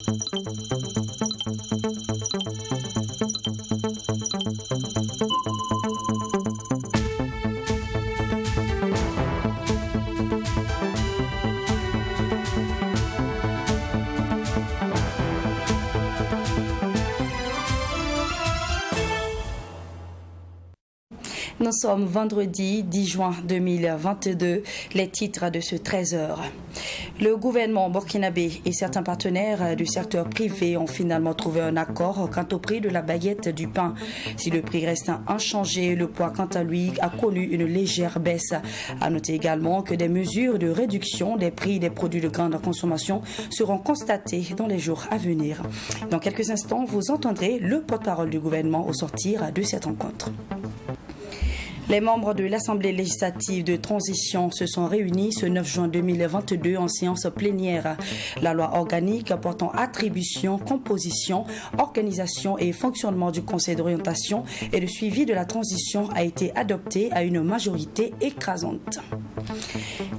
Nous sommes vendredi 10 juin 2022, les titres de ce 13h. Le gouvernement burkinabé et certains partenaires du secteur privé ont finalement trouvé un accord quant au prix de la baguette du pain. Si le prix reste inchangé, le poids quant à lui a connu une légère baisse. À noter également que des mesures de réduction des prix des produits de grande consommation seront constatées dans les jours à venir. Dans quelques instants, vous entendrez le porte-parole du gouvernement au sortir de cette rencontre. Les membres de l'Assemblée législative de transition se sont réunis ce 9 juin 2022 en séance plénière. La loi organique portant attribution, composition, organisation et fonctionnement du Conseil d'orientation et de suivi de la transition a été adoptée à une majorité écrasante.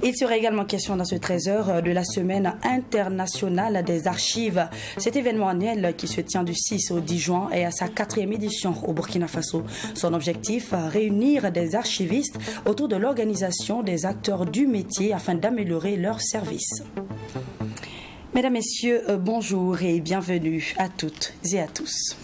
Il sera également question dans ce 13h de la semaine internationale des archives. Cet événement annuel qui se tient du 6 au 10 juin est à sa 4e édition au Burkina Faso. Son objectif, réunir des archivistes autour de l'organisation des acteurs du métier afin d'améliorer leurs services. Mesdames, Messieurs, bonjour et bienvenue à toutes et à tous.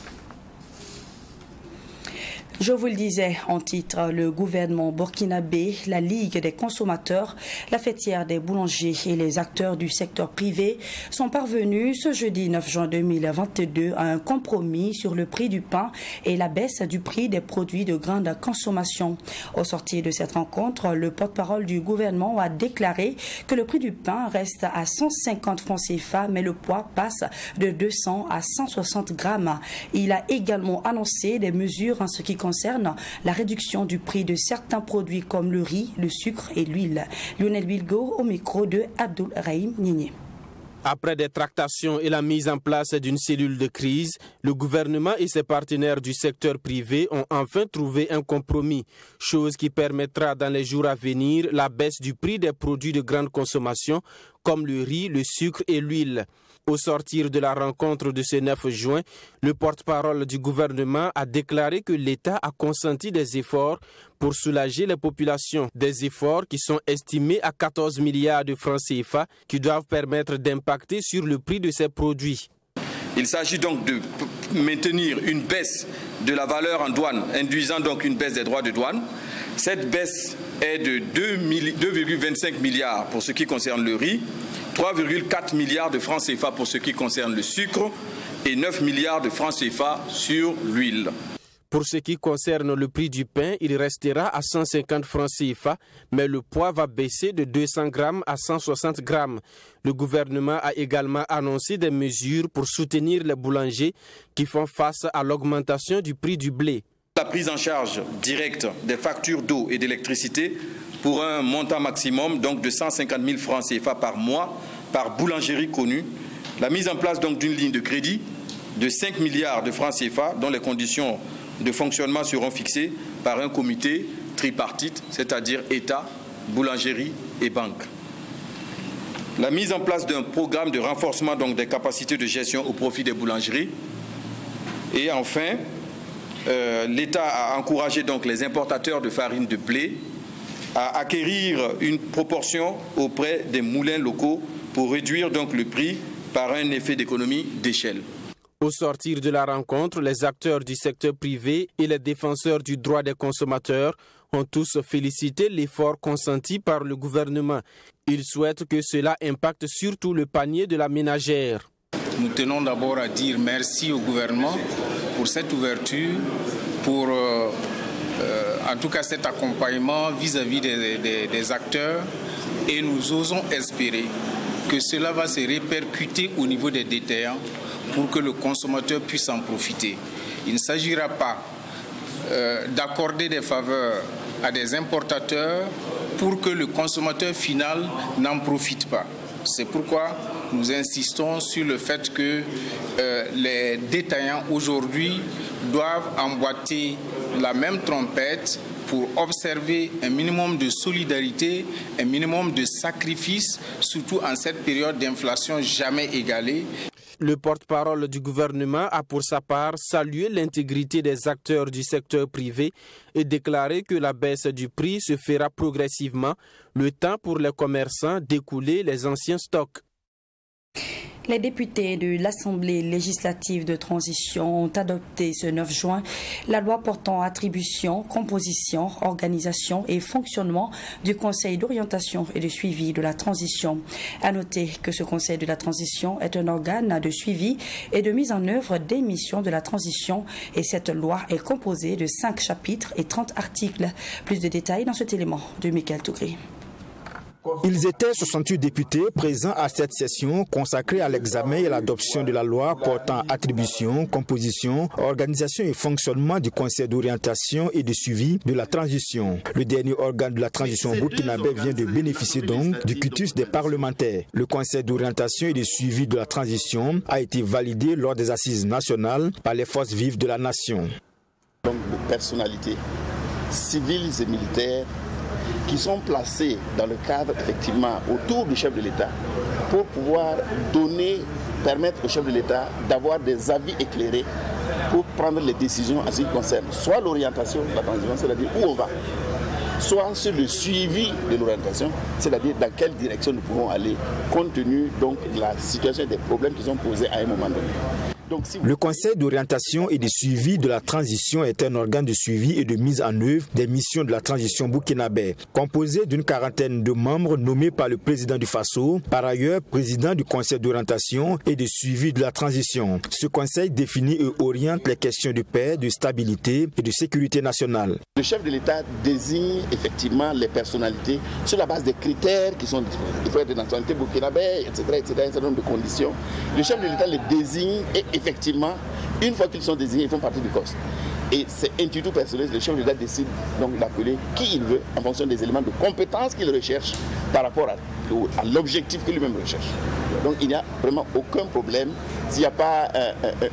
Je vous le disais en titre, le gouvernement burkinabé, la Ligue des consommateurs, la fêtière des boulangers et les acteurs du secteur privé sont parvenus ce jeudi 9 juin 2022 à un compromis sur le prix du pain et la baisse du prix des produits de grande consommation. Au sortir de cette rencontre, le porte-parole du gouvernement a déclaré que le prix du pain reste à 150 francs CFA, mais le poids passe de 200 à 160 grammes. Il a également annoncé des mesures en ce qui concerne la réduction du prix de certains produits comme le riz, le sucre et l'huile. Lionel Bilgo au micro de Abdul Rahim Nini. Après des tractations et la mise en place d'une cellule de crise, le gouvernement et ses partenaires du secteur privé ont enfin trouvé un compromis, chose qui permettra dans les jours à venir la baisse du prix des produits de grande consommation comme le riz, le sucre et l'huile. Au sortir de la rencontre de ce 9 juin, le porte-parole du gouvernement a déclaré que l'État a consenti des efforts pour soulager les populations. Des efforts qui sont estimés à 14 milliards de francs CFA qui doivent permettre d'impacter sur le prix de ces produits. Il s'agit donc de maintenir une baisse de la valeur en douane, induisant donc une baisse des droits de douane. Cette baisse est de 2,25 milliards pour ce qui concerne le riz, 3,4 milliards de francs CFA pour ce qui concerne le sucre et 9 milliards de francs CFA sur l'huile. Pour ce qui concerne le prix du pain, il restera à 150 francs CFA, mais le poids va baisser de 200 grammes à 160 grammes. Le gouvernement a également annoncé des mesures pour soutenir les boulangers qui font face à l'augmentation du prix du blé. La prise en charge directe des factures d'eau et d'électricité pour un montant maximum donc de 150 000 francs CFA par mois par boulangerie connue. La mise en place donc d'une ligne de crédit de 5 milliards de francs CFA dont les conditions de fonctionnement seront fixées par un comité tripartite, c'est-à-dire État, boulangerie et banque. La mise en place d'un programme de renforcement donc des capacités de gestion au profit des boulangeries. Et enfin, l'État a encouragé donc les importateurs de farine de blé à acquérir une proportion auprès des moulins locaux pour réduire donc le prix par un effet d'économie d'échelle. Au sortir de la rencontre, les acteurs du secteur privé et les défenseurs du droit des consommateurs ont tous félicité l'effort consenti par le gouvernement. Ils souhaitent que cela impacte surtout le panier de la ménagère. Nous tenons d'abord à dire merci au gouvernement pour cette ouverture, pour en tout cas cet accompagnement vis-à-vis des acteurs, et nous osons espérer que cela va se répercuter au niveau des détaillants pour que le consommateur puisse en profiter. Il ne s'agira pas d'accorder des faveurs à des importateurs pour que le consommateur final n'en profite pas. C'est pourquoi nous insistons sur le fait que les détaillants aujourd'hui doivent emboîter la même trompette pour observer un minimum de solidarité, un minimum de sacrifice, surtout en cette période d'inflation jamais égalée. Le porte-parole du gouvernement a pour sa part salué l'intégrité des acteurs du secteur privé et déclaré que la baisse du prix se fera progressivement, le temps pour les commerçants d'écouler les anciens stocks. Les députés de l'Assemblée législative de transition ont adopté ce 9 juin la loi portant attribution, composition, organisation et fonctionnement du Conseil d'orientation et de suivi de la transition. À noter que ce Conseil de la transition est un organe de suivi et de mise en œuvre des missions de la transition et cette loi est composée de 5 chapitres et 30 articles. Plus de détails dans cet élément de Michael Tougri. Ils étaient 68 députés présents à cette session consacrée à l'examen et à l'adoption de la loi portant attribution, composition, organisation et fonctionnement du Conseil d'orientation et de suivi de la transition. Le dernier organe de la transition burkinabé vient de bénéficier donc du quitus des parlementaires. Le Conseil d'orientation et de suivi de la transition a été validé lors des assises nationales par les forces vives de la nation. Donc de personnalités civiles et militaires qui sont placés dans le cadre effectivement autour du chef de l'État pour pouvoir permettre au chef de l'État d'avoir des avis éclairés pour prendre les décisions en ce qui concerne soit l'orientation de la transition, c'est-à-dire où on va, soit sur le suivi de l'orientation, c'est-à-dire dans quelle direction nous pouvons aller compte tenu donc de la situation et des problèmes qui sont posés à un moment donné. Le Conseil d'orientation et de suivi de la transition est un organe de suivi et de mise en œuvre des missions de la transition burkinabé, composé d'une 40aine de membres nommés par le président du Faso, par ailleurs président du Conseil d'orientation et de suivi de la transition. Ce conseil définit et oriente les questions de paix, de stabilité et de sécurité nationale. Le chef de l'État désigne effectivement les personnalités sur la base des critères qui sont disponibles. Il faut être de nationalité burkinabé, etc., un certain nombre de conditions. Le chef de l'État les désigne et effectivement, une fois qu'ils sont désignés, ils font partie du COS. Et c'est institut personnel, le chef de l'État décide donc d'appeler qui il veut en fonction des éléments de compétences qu'il recherche par rapport à l'objectif que lui-même recherche. Donc il n'y a vraiment aucun problème. S'il n'y a pas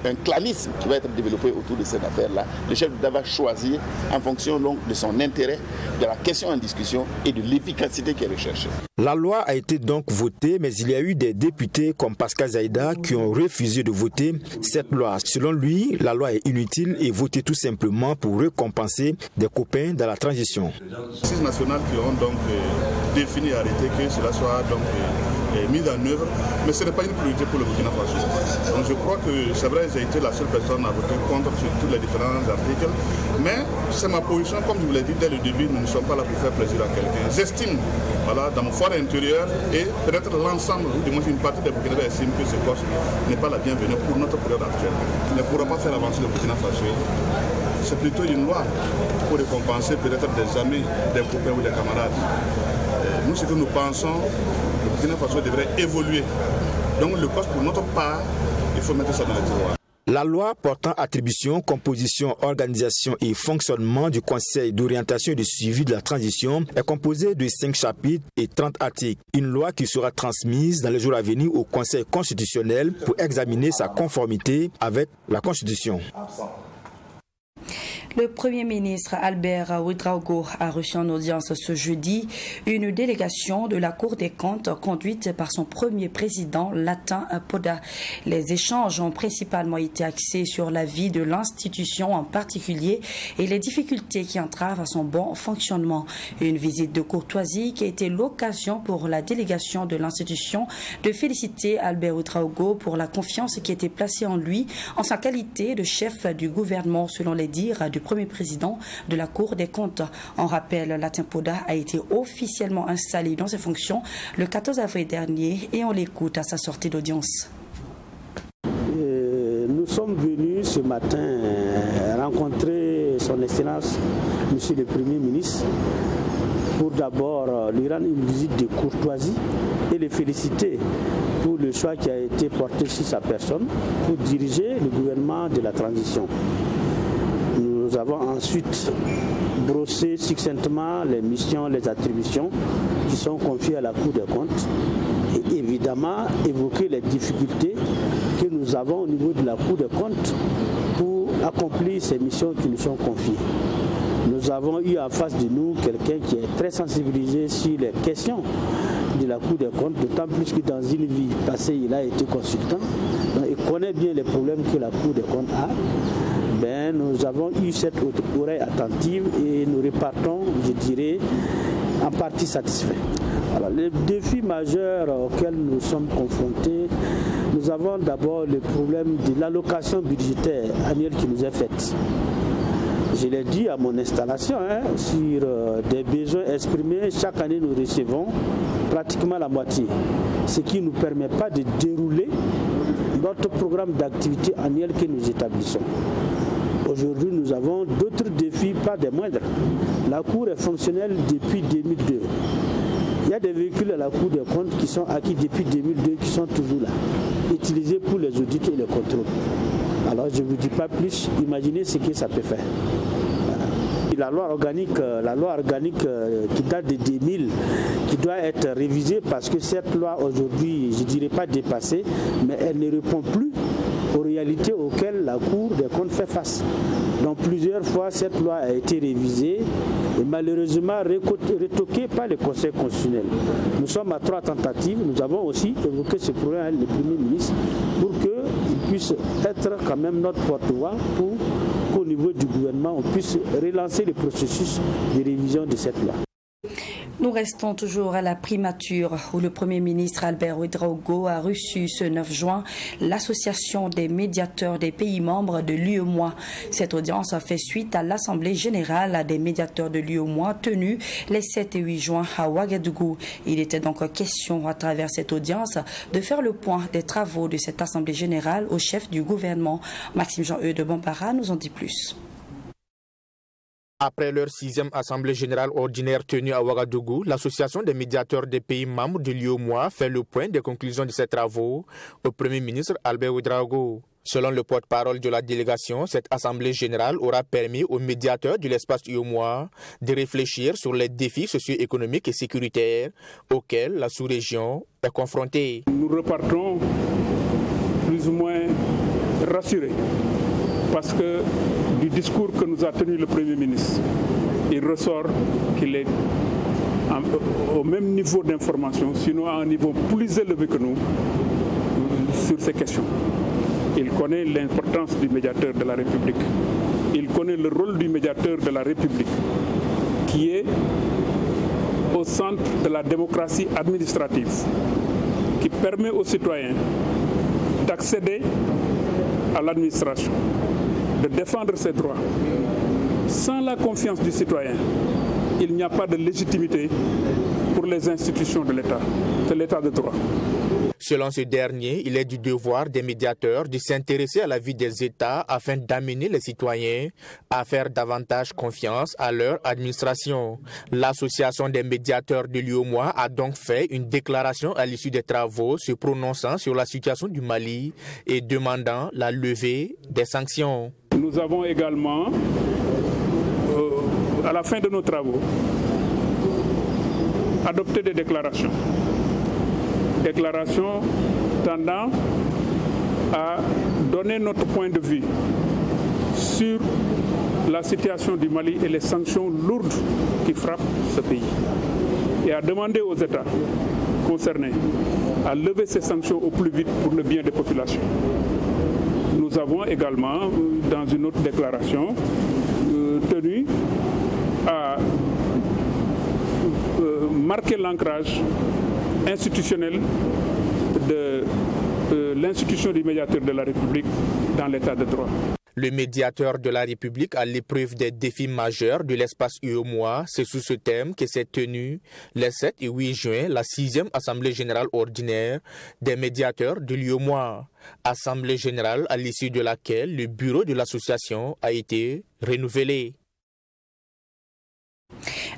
un clanisme qui va être développé autour de cette affaire-là, le chef de l'État va choisir en fonction donc, de son intérêt, de la question en discussion et de l'efficacité qu'il recherche. La loi a été donc votée, mais il y a eu des députés comme Pascal Zaïda qui ont refusé de voter cette loi. Selon lui, la loi est inutile et votée tout simplement pour récompenser des copains dans la transition. Les assises nationales qui ont donc défini et arrêté que cela soit donc mis en œuvre, mais ce n'est pas une priorité pour le Burkina Faso. Donc je crois que c'est vrai, j'ai été la seule personne à voter contre sur tous les différents articles, mais c'est ma position, comme je vous l'ai dit dès le début, nous ne sommes pas là pour faire plaisir à quelqu'un. J'estime, dans mon fort intérieur, et peut-être l'ensemble, ou du moins une partie des Burkinabés estiment que ce poste n'est pas la bienvenue pour notre période actuelle. Il ne pourra pas faire avancer le Burkina Faso. C'est plutôt une loi pour récompenser peut-être des amis, des copains ou des camarades. Nous, ce que nous pensons, le Burkina Faso devrait évoluer. Donc le poste, pour notre part, il faut mettre ça dans les tiroirs. La loi portant attribution, composition, organisation et fonctionnement du Conseil d'orientation et de suivi de la transition est composée de 5 chapitres et 30 articles. Une loi qui sera transmise dans les jours à venir au Conseil constitutionnel pour examiner sa conformité avec la Constitution. Le Premier ministre Albert Ouedraogo a reçu en audience ce jeudi une délégation de la Cour des comptes conduite par son premier président, Latin Poda. Les échanges ont principalement été axés sur la vie de l'institution en particulier et les difficultés qui entravent à son bon fonctionnement. Une visite de courtoisie qui a été l'occasion pour la délégation de l'institution de féliciter Albert Ouedraogo pour la confiance qui a été placée en lui en sa qualité de chef du gouvernement, selon les dires du premier président de la Cour des comptes. En rappel, Latin Poda a été officiellement installé dans ses fonctions le 14 avril dernier et on l'écoute à sa sortie d'audience. Nous sommes venus ce matin rencontrer son Excellence, Monsieur le Premier ministre, pour d'abord lui rendre une visite de courtoisie et le féliciter pour le choix qui a été porté sur sa personne pour diriger le gouvernement de la transition. Nous avons ensuite brossé succinctement les missions, les attributions qui sont confiées à la Cour des comptes et évidemment évoquer les difficultés que nous avons au niveau de la Cour des comptes pour accomplir ces missions qui nous sont confiées. Nous avons eu en face de nous quelqu'un qui est très sensibilisé sur les questions de la Cour des comptes, d'autant plus que dans une vie passée, il a été consultant. Donc, connaît bien les problèmes que la Cour des comptes a, nous avons eu cette oreille attentive et nous repartons, je dirais, en partie satisfaits. Alors, les défis majeurs auxquels nous sommes confrontés, nous avons d'abord le problème de l'allocation budgétaire annuelle qui nous est faite. Je l'ai dit à mon installation, sur des besoins exprimés, chaque année nous recevons pratiquement la moitié, ce qui ne nous permet pas de dérouler notre programme d'activité annuel que nous établissons. Aujourd'hui, nous avons d'autres défis, pas des moindres. La Cour est fonctionnelle depuis 2002. Il y a des véhicules à la Cour des comptes qui sont acquis depuis 2002, qui sont toujours là, utilisés pour les audits et les contrôles. Alors, je ne vous dis pas plus, imaginez ce que ça peut faire. La loi organique qui date de 2000, qui doit être révisée parce que cette loi aujourd'hui, je ne dirais pas dépassée, mais elle ne répond plus aux réalités auxquelles la Cour des comptes fait face. Donc plusieurs fois, cette loi a été révisée et malheureusement retoquée par le Conseil constitutionnel. Nous sommes à 3 tentatives. Nous avons aussi évoqué ce problème avec le Premier ministre pour qu'il puisse être quand même notre porte-voix pour qu'au niveau du gouvernement, on puisse relancer le processus de révision de cette loi. Nous restons toujours à la primature où le Premier ministre Albert Ouedraogo a reçu ce 9 juin l'association des médiateurs des pays membres de l'UEMOA. Cette audience a fait suite à l'Assemblée générale des médiateurs de l'UEMOA tenue les 7 et 8 juin à Ouagadougou. Il était donc question à travers cette audience de faire le point des travaux de cette Assemblée générale au chef du gouvernement. Maxime Jean-Eudes de Bambara nous en dit plus. Après leur 6e Assemblée générale ordinaire tenue à Ouagadougou, l'Association des médiateurs des pays membres de l'UEMOA fait le point des conclusions de ses travaux au Premier ministre Albert Ouedraogo. Selon le porte-parole de la délégation, cette Assemblée générale aura permis aux médiateurs de l'espace UEMOA de réfléchir sur les défis socio-économiques et sécuritaires auxquels la sous-région est confrontée. Nous repartons plus ou moins rassurés parce que du discours que nous a tenu le Premier ministre, il ressort qu'il est au même niveau d'information, sinon à un niveau plus élevé que nous, sur ces questions. Il connaît l'importance du médiateur de la République. Il connaît le rôle du médiateur de la République, qui est au centre de la démocratie administrative, qui permet aux citoyens d'accéder à l'administration, de défendre ses droits. Sans la confiance du citoyen, il n'y a pas de légitimité pour les institutions de l'État, de l'État de droit. Selon ce dernier, il est du devoir des médiateurs de s'intéresser à la vie des États afin d'amener les citoyens à faire davantage confiance à leur administration. L'Association des médiateurs de l'UEMOA a donc fait une déclaration à l'issue des travaux se prononçant sur la situation du Mali et demandant la levée des sanctions. Nous avons également, à la fin de nos travaux, adopté des déclarations tendant à donner notre point de vue sur la situation du Mali et les sanctions lourdes qui frappent ce pays et à demander aux États concernés à lever ces sanctions au plus vite pour le bien des populations. Nous avons également, dans une autre déclaration, tenu à marquer l'ancrage institutionnel de l'institution du médiateur de la République dans l'état de droit. Le médiateur de la République à l'épreuve des défis majeurs de l'espace UEMOA, c'est sous ce thème que s'est tenue les 7 et 8 juin la 6e Assemblée générale ordinaire des médiateurs de l'UEMOA. Assemblée générale à l'issue de laquelle le bureau de l'association a été renouvelé.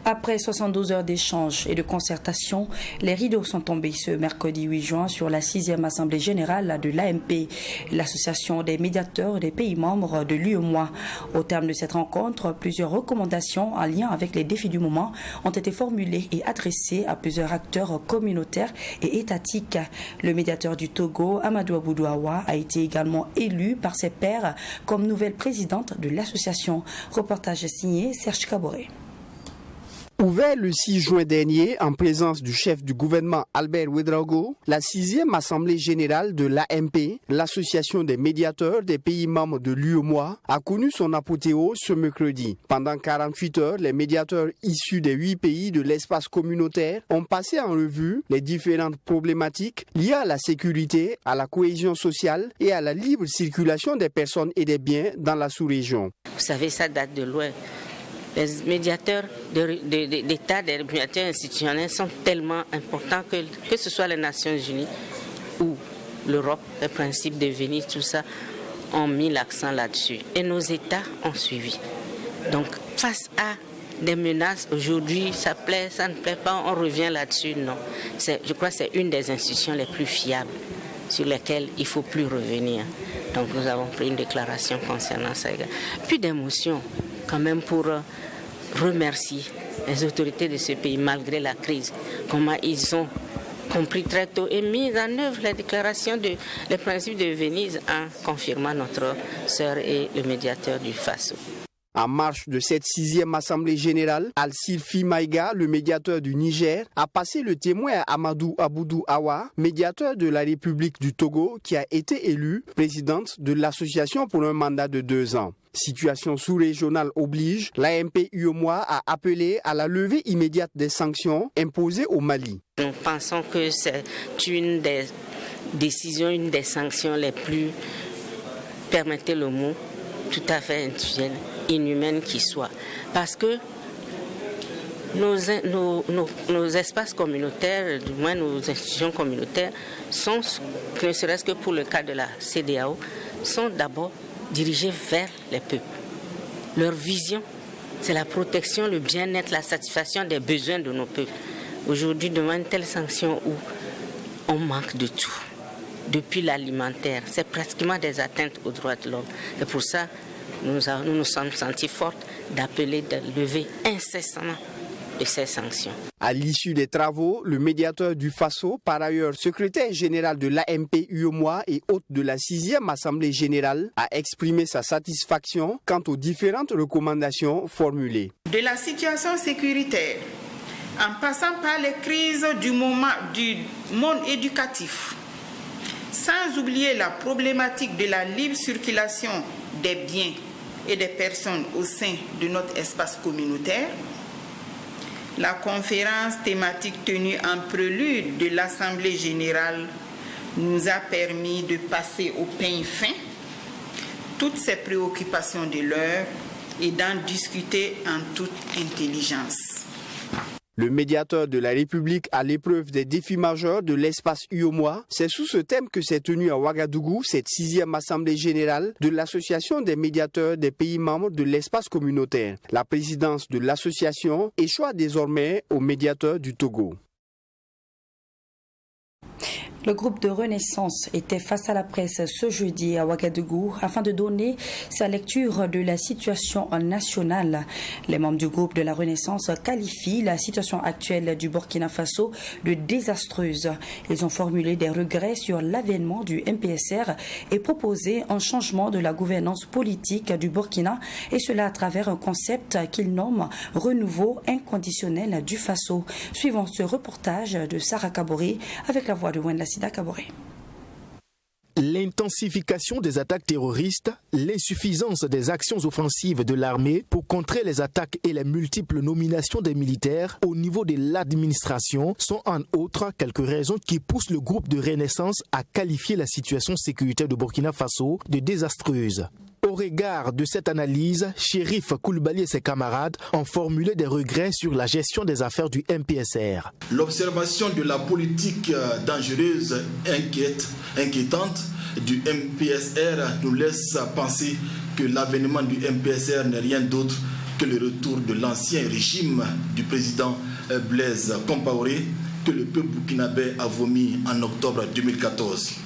Après 72 heures d'échanges et de concertation, les rideaux sont tombés ce mercredi 8 juin sur la 6e Assemblée générale de l'AMP, l'Association des médiateurs des pays membres de l'UEMOA. Au terme de cette rencontre, plusieurs recommandations en lien avec les défis du moment ont été formulées et adressées à plusieurs acteurs communautaires et étatiques. Le médiateur du Togo, Amadou Aboudouawa, a été également élu par ses pairs comme nouvelle présidente de l'association. Reportage signé Serge Kaboré. Ouvert le 6 juin dernier en présence du chef du gouvernement Albert Ouédraogo, la 6e Assemblée générale de l'AMP, l'association des médiateurs des pays membres de l'UEMOA, a connu son apothéose ce mercredi. Pendant 48 heures, les médiateurs issus des 8 pays de l'espace communautaire ont passé en revue les différentes problématiques liées à la sécurité, à la cohésion sociale et à la libre circulation des personnes et des biens dans la sous-région. Vous savez, ça date de loin. Les médiateurs d'État, des médiateurs institutionnels sont tellement importants que ce soit les Nations Unies ou l'Europe, les principes de Venise, tout ça, ont mis l'accent là-dessus. Et nos États ont suivi. Donc, face à des menaces, aujourd'hui, ça plaît, ça ne plaît pas, on revient là-dessus, non. Je crois que c'est une des institutions les plus fiables sur lesquelles il ne faut plus revenir. Donc, nous avons pris une déclaration concernant ça. Puis d'émotion, quand même, pour remercier les autorités de ce pays malgré la crise, comment ils ont compris très tôt et mis en œuvre la déclaration les principes de Venise en confirmant notre sœur et le médiateur du Faso. En marge de cette 6e Assemblée générale, Al-Sirfi Maïga, le médiateur du Niger, a passé le témoin à Amadou Aboudou Awa, médiateur de la République du Togo, qui a été élue présidente de l'association pour un mandat de 2 ans. Situation sous-régionale oblige, l'AMP UEMOA a appelé à la levée immédiate des sanctions imposées au Mali. Nous pensons que c'est une des décisions, une des sanctions les plus, permettez le mot, tout à fait inhumaine qui soit. Parce que nos espaces communautaires, du moins nos institutions communautaires, sont, ne serait-ce que pour le cas de la CEDEAO, sont d'abord dirigés vers les peuples. Leur vision, c'est la protection, le bien-être, la satisfaction des besoins de nos peuples. Aujourd'hui, devant une telle sanction où on manque de tout, depuis l'alimentaire, c'est pratiquement des atteintes aux droits de l'homme. C'est pour ça que nous sommes sentis fortes d'appeler de lever incessamment de ces sanctions. À l'issue des travaux, le médiateur du Faso, par ailleurs secrétaire général de l'AMP UEMOA et hôte de la 6e Assemblée générale, a exprimé sa satisfaction quant aux différentes recommandations formulées. De la situation sécuritaire, en passant par les crises du monde éducatif, sans oublier la problématique de la libre circulation des biens et des personnes au sein de notre espace communautaire, la conférence thématique tenue en prélude de l'Assemblée générale nous a permis de passer au peigne fin toutes ces préoccupations de l'heure et d'en discuter en toute intelligence. Le médiateur de la République à l'épreuve des défis majeurs de l'espace UEMOA, c'est sous ce thème que s'est tenue à Ouagadougou cette 6e Assemblée générale de l'Association des médiateurs des pays membres de l'espace communautaire. La présidence de l'association échoit désormais au médiateur du Togo. Le groupe de Renaissance était face à la presse ce jeudi à Ouagadougou afin de donner sa lecture de la situation nationale. Les membres du groupe de la Renaissance qualifient la situation actuelle du Burkina Faso de désastreuse. Ils ont formulé des regrets sur l'avènement du MPSR et proposé un changement de la gouvernance politique du Burkina, et cela à travers un concept qu'ils nomment renouveau inconditionnel du Faso. Suivant ce reportage de Sarah Kaboré avec la voix de Wendla Sida Kaboré. L'intensification des attaques terroristes, l'insuffisance des actions offensives de l'armée pour contrer les attaques et les multiples nominations des militaires au niveau de l'administration sont en outre quelques raisons qui poussent le groupe de Renaissance à qualifier la situation sécuritaire de Burkina Faso de désastreuse. Au regard de cette analyse, Chérif Koulibaly et ses camarades ont formulé des regrets sur la gestion des affaires du MPSR. L'observation de la politique dangereuse inquiétante du MPSR nous laisse penser que l'avènement du MPSR n'est rien d'autre que le retour de l'ancien régime du président Blaise Compaoré que le peuple burkinabé a vomi en octobre 2014.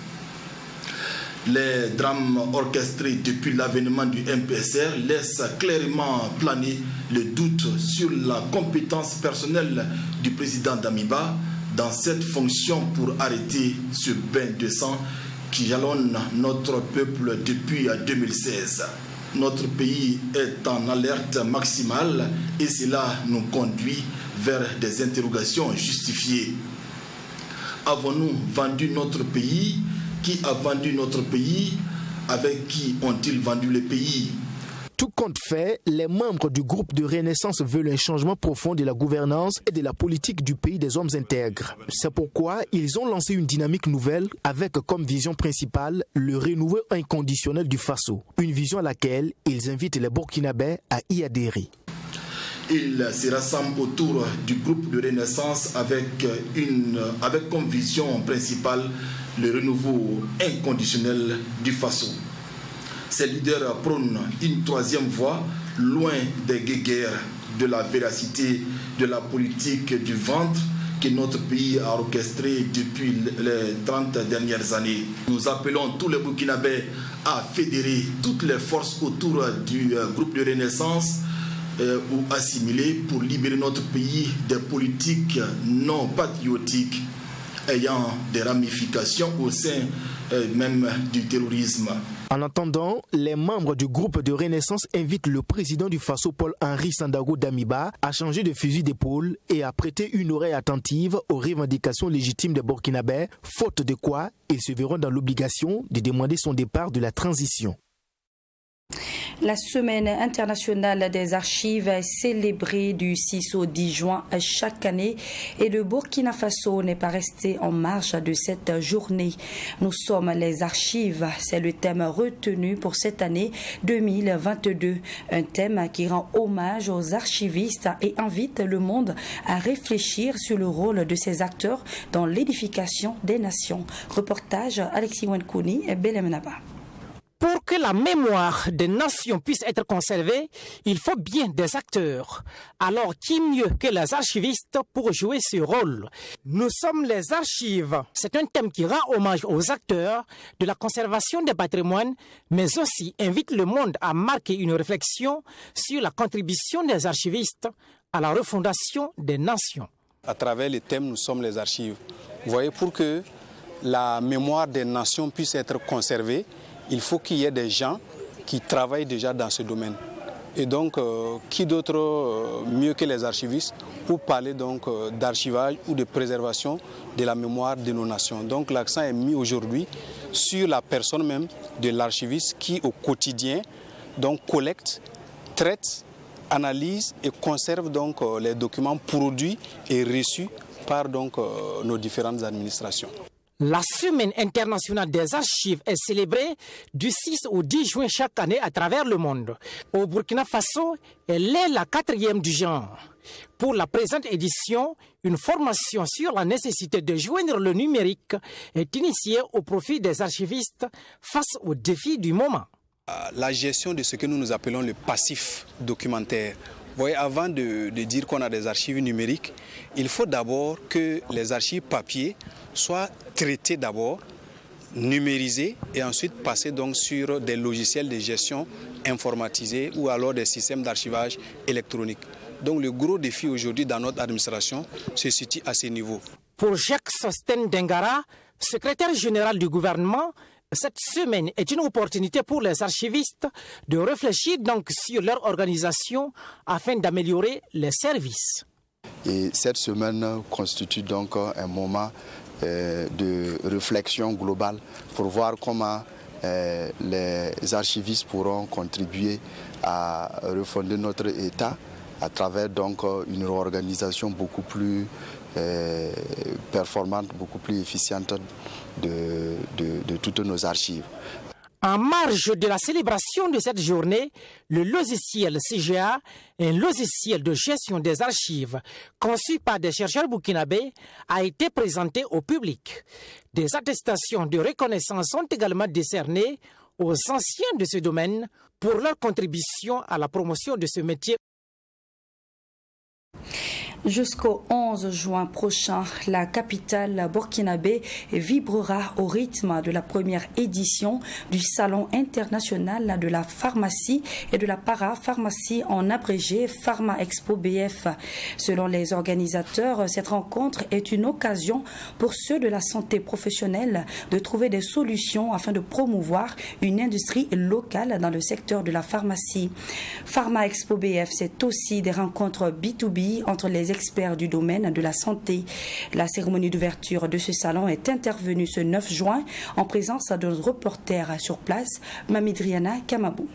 Les drames orchestrés depuis l'avènement du MPSR laissent clairement planer le doute sur la compétence personnelle du président Damiba dans cette fonction pour arrêter ce bain de sang qui jalonne notre peuple depuis 2016. Notre pays est en alerte maximale et cela nous conduit vers des interrogations justifiées. Avons-nous vendu notre pays? Qui a vendu notre pays? Avec qui ont-ils vendu le pays? Tout compte fait, les membres du groupe de Renaissance veulent un changement profond de la gouvernance et de la politique du pays des hommes intègres. C'est pourquoi ils ont lancé une dynamique nouvelle avec comme vision principale le renouveau inconditionnel du Faso. Une vision à laquelle ils invitent les Burkinabés à y adhérer. Ils se rassemblent autour du groupe de Renaissance avec comme vision principale le renouveau inconditionnel du Faso. Ces leaders prônent une troisième voie, loin des guéguerres, de la véracité, de la politique du ventre que notre pays a orchestrée depuis les 30 dernières années. Nous appelons tous les Burkinabés à fédérer toutes les forces autour du groupe de Renaissance ou assimiler pour libérer notre pays des politiques non patriotiques ayant des ramifications au sein même du terrorisme. En attendant, les membres du groupe de Renaissance invitent le président du Faso, Paul-Henri Sandaogo Damiba, à changer de fusil d'épaule et à prêter une oreille attentive aux revendications légitimes des Burkinabés, faute de quoi ils se verront dans l'obligation de demander son départ de la transition. La Semaine internationale des archives est célébrée du 6 au 10 juin chaque année et le Burkina Faso n'est pas resté en marge de cette journée. Nous sommes les archives, c'est le thème retenu pour cette année 2022. Un thème qui rend hommage aux archivistes et invite le monde à réfléchir sur le rôle de ces acteurs dans l'édification des nations. Reportage Alexis Wenkouni et Belemnaba. Pour que la mémoire des nations puisse être conservée, il faut bien des acteurs. Alors, qui mieux que les archivistes pour jouer ce rôle? Nous sommes les archives. C'est un thème qui rend hommage aux acteurs de la conservation des patrimoines, mais aussi invite le monde à marquer une réflexion sur la contribution des archivistes à la refondation des nations. À travers le thème, nous sommes les archives. Vous voyez, pour que la mémoire des nations puisse être conservée, il faut qu'il y ait des gens qui travaillent déjà dans ce domaine. Et donc, qui d'autre mieux que les archivistes pour parler donc d'archivage ou de préservation de la mémoire de nos nations. Donc l'accent est mis aujourd'hui sur la personne même de l'archiviste qui au quotidien donc collecte, traite, analyse et conserve donc les documents produits et reçus par donc nos différentes administrations. La Semaine internationale des archives est célébrée du 6 au 10 juin chaque année à travers le monde. Au Burkina Faso, elle est la 4e du genre. Pour la présente édition, une formation sur la nécessité de joindre le numérique est initiée au profit des archivistes face aux défis du moment. La gestion de ce que nous appelons le passif documentaire. Vous voyez, avant de dire qu'on a des archives numériques, il faut d'abord que les archives papier soient traitées d'abord, numérisées et ensuite passées donc sur des logiciels de gestion informatisés ou alors des systèmes d'archivage électronique. Donc le gros défi aujourd'hui dans notre administration se situe à ce niveau. Pour Jacques Sosten Dengara, secrétaire général du gouvernement, cette semaine est une opportunité pour les archivistes de réfléchir donc sur leur organisation afin d'améliorer les services. Et cette semaine constitue donc un moment de réflexion globale pour voir comment les archivistes pourront contribuer à refonder notre État à travers donc une réorganisation beaucoup plus performante, beaucoup plus efficiente de toutes nos archives. En marge de la célébration de cette journée, le logiciel CGA, un logiciel de gestion des archives conçu par des chercheurs burkinabés, a été présenté au public. Des attestations de reconnaissance sont également décernées aux anciens de ce domaine pour leur contribution à la promotion de ce métier. Jusqu'au 11 juin prochain, la capitale burkinabé vibrera au rythme de la première édition du Salon international de la pharmacie et de la parapharmacie, en abrégé Pharma Expo BF. Selon les organisateurs, cette rencontre est une occasion pour ceux de la santé professionnelle de trouver des solutions afin de promouvoir une industrie locale dans le secteur de la pharmacie. Pharma Expo BF, c'est aussi des rencontres B2B entre les experts du domaine de la santé. La cérémonie d'ouverture de ce salon est intervenue ce 9 juin en présence de notre reporter sur place, Mamidriana Kamabou.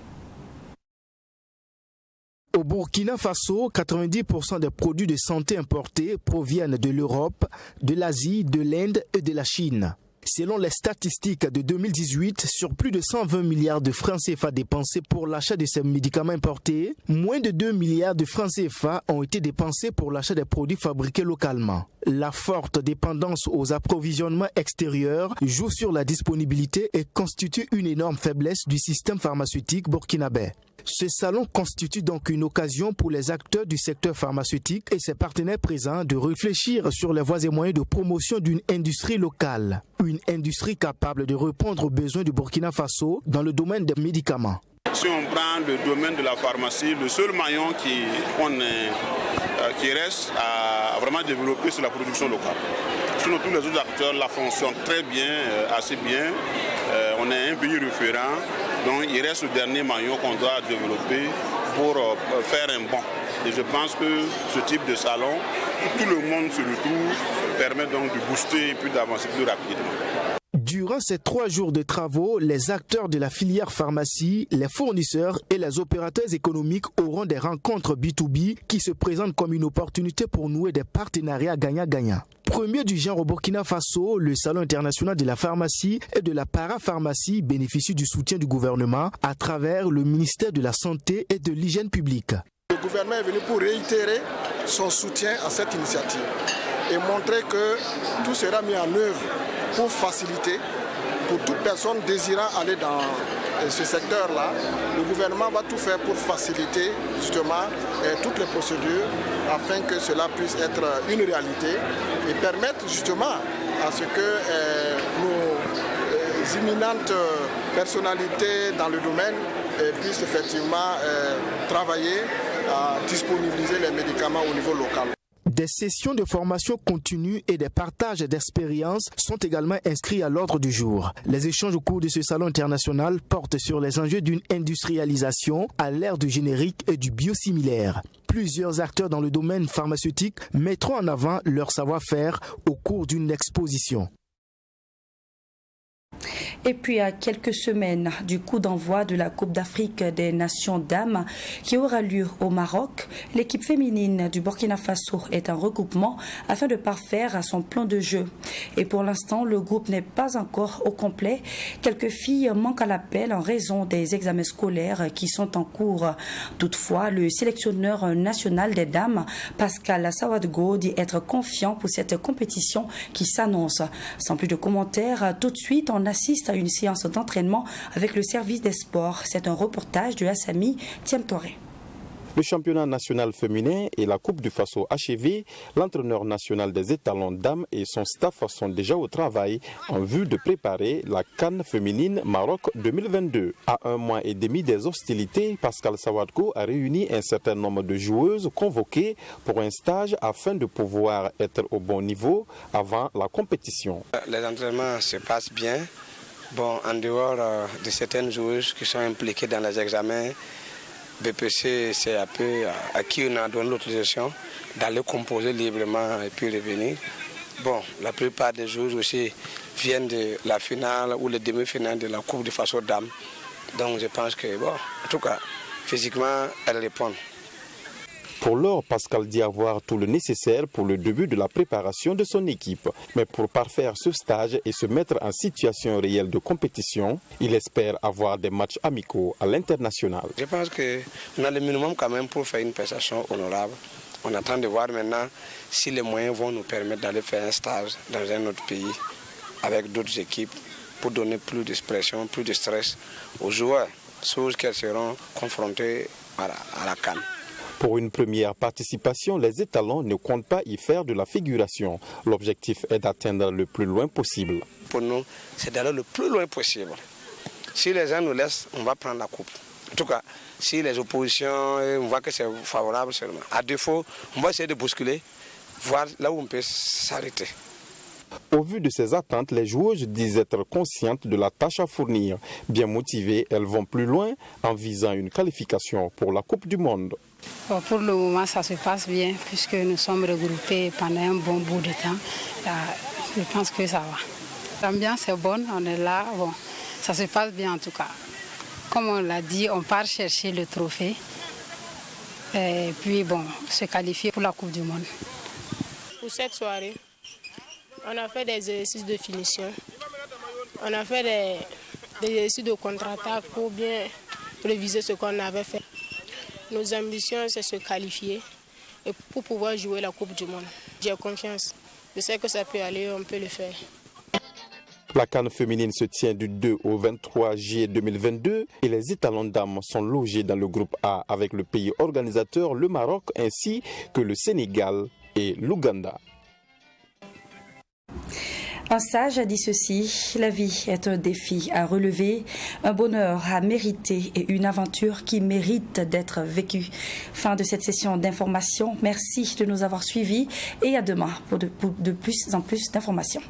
Au Burkina Faso, 90% des produits de santé importés proviennent de l'Europe, de l'Asie, de l'Inde et de la Chine. Selon les statistiques de 2018, sur plus de 120 milliards de francs CFA dépensés pour l'achat de ces médicaments importés, moins de 2 milliards de francs CFA ont été dépensés pour l'achat des produits fabriqués localement. La forte dépendance aux approvisionnements extérieurs joue sur la disponibilité et constitue une énorme faiblesse du système pharmaceutique burkinabé. Ce salon constitue donc une occasion pour les acteurs du secteur pharmaceutique et ses partenaires présents de réfléchir sur les voies et moyens de promotion d'une industrie locale. Une industrie capable de répondre aux besoins du Burkina Faso dans le domaine des médicaments. Si on prend le domaine de la pharmacie, le seul maillon qui reste à vraiment développer, c'est la production locale. Sinon, tous les autres acteurs la fonctionnent très bien, assez bien. On est un pays référent, donc il reste le dernier maillon qu'on doit développer pour faire un bond. Et je pense que ce type de salon, où tout le monde se retrouve, permet donc de booster et puis d'avancer plus rapidement. Durant ces 3 jours de travaux, les acteurs de la filière pharmacie, les fournisseurs et les opérateurs économiques auront des rencontres B2B qui se présentent comme une opportunité pour nouer des partenariats gagnant-gagnant. Premier du genre au Burkina Faso, le Salon international de la pharmacie et de la parapharmacie bénéficie du soutien du gouvernement à travers le ministère de la Santé et de l'Hygiène publique. Le gouvernement est venu pour réitérer son soutien à cette initiative et montrer que tout sera mis en œuvre pour faciliter, pour toute personne désirant aller dans ce secteur-là. Le gouvernement va tout faire pour faciliter justement toutes les procédures afin que cela puisse être une réalité et permettre justement à ce que nos imminentes personnalités dans le domaine puissent effectivement travailler à disponibiliser les médicaments au niveau local. Des sessions de formation continue et des partages d'expériences sont également inscrits à l'ordre du jour. Les échanges au cours de ce salon international portent sur les enjeux d'une industrialisation à l'ère du générique et du biosimilaire. Plusieurs acteurs dans le domaine pharmaceutique mettront en avant leur savoir-faire au cours d'une exposition. Et puis à quelques semaines du coup d'envoi de la Coupe d'Afrique des Nations Dames qui aura lieu au Maroc, l'équipe féminine du Burkina Faso est un regroupement afin de parfaire son plan de jeu. Et pour l'instant, le groupe n'est pas encore au complet. Quelques filles manquent à l'appel en raison des examens scolaires qui sont en cours. Toutefois, le sélectionneur national des dames, Pascal Sawadgo, dit être confiant pour cette compétition qui s'annonce. Sans plus de commentaires, tout de suite, on assiste à une séance d'entraînement avec le service des sports. C'est un reportage de Assami Tiamtoré. Le championnat national féminin et la Coupe du Faso achevée, l'entraîneur national des étalons dames et son staff sont déjà au travail en vue de préparer la CAN féminine Maroc 2022. À 1 mois et demi des hostilités, Pascal Sawadko a réuni un certain nombre de joueuses convoquées pour un stage afin de pouvoir être au bon niveau avant la compétition. Les entraînements se passent bien. Bon, en dehors de certaines joueuses qui sont impliquées dans les examens, BPC, c'est un peu à qui on a donné l'autorisation d'aller composer librement et puis revenir. Bon, la plupart des joueurs aussi viennent de la finale ou les demi-finales de la Coupe du Faso Dames. Donc je pense que, bon, en tout cas, physiquement, elles répondent. Pour l'heure, Pascal dit avoir tout le nécessaire pour le début de la préparation de son équipe. Mais pour parfaire ce stage et se mettre en situation réelle de compétition, il espère avoir des matchs amicaux à l'international. Je pense qu'on a le minimum quand même pour faire une prestation honorable. On attend de voir maintenant si les moyens vont nous permettre d'aller faire un stage dans un autre pays avec d'autres équipes pour donner plus de pression, plus de stress aux joueurs, choses qu'elles seront confrontées à la CAN. Pour une première participation, les étalons ne comptent pas y faire de la figuration. L'objectif est d'atteindre le plus loin possible. Pour nous, c'est d'aller le plus loin possible. Si les gens nous laissent, on va prendre la coupe. En tout cas, si les oppositions, on voit que c'est favorable seulement. À défaut, on va essayer de bousculer, voir là où on peut s'arrêter. Au vu de ces attentes, les joueuses disent être conscientes de la tâche à fournir. Bien motivées, elles vont plus loin en visant une qualification pour la Coupe du Monde. Bon, pour le moment, ça se passe bien puisque nous sommes regroupés pendant un bon bout de temps. Je pense que ça va. L'ambiance est bonne, on est là, bon, ça se passe bien en tout cas. Comme on l'a dit, on part chercher le trophée et puis bon, se qualifier pour la Coupe du Monde. Pour cette soirée, on a fait des exercices de finition, on a fait des exercices de contre-attaque pour bien réviser ce qu'on avait fait. Nos ambitions, c'est se qualifier et pour pouvoir jouer la Coupe du Monde. J'ai confiance, je sais que ça peut aller, on peut le faire. La CAN féminine se tient du 2 au 23 juillet 2022 et les étalons dames sont logés dans le groupe A avec le pays organisateur, le Maroc, ainsi que le Sénégal et l'Ouganda. Un sage a dit ceci: la vie est un défi à relever, un bonheur à mériter et une aventure qui mérite d'être vécue. Fin de cette session d'information. Merci de nous avoir suivis et à demain pour de plus en plus d'informations.